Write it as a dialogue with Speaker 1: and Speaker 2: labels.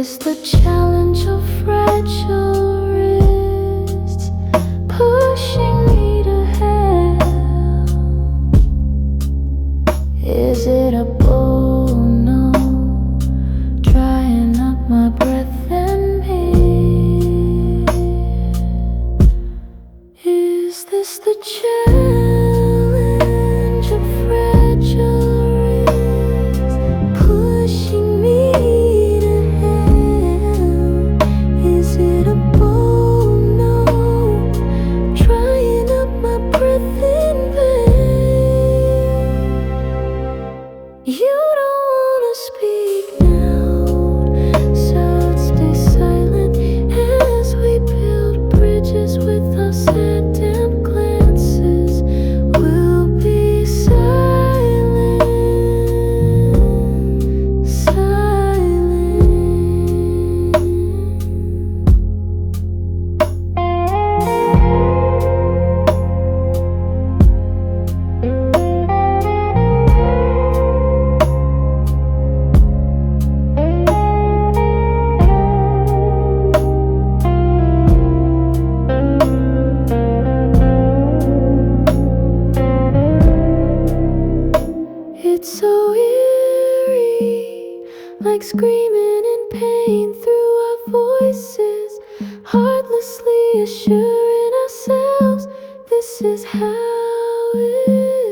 Speaker 1: this the challenge of fragile wrists pushing me to hell? Is it a bull? No, drying up my breath and me. Is this the challenge of fragile wrists pushing me to hell? Is it a bull? No, drying up my breath in vain. You don't wanna speak now, so stay silent as we build bridges with our sad damn glances. We'll be silent, silent. It's so eerie, like screaming in pain through our voices, heartlessly assuring ourselves this is how it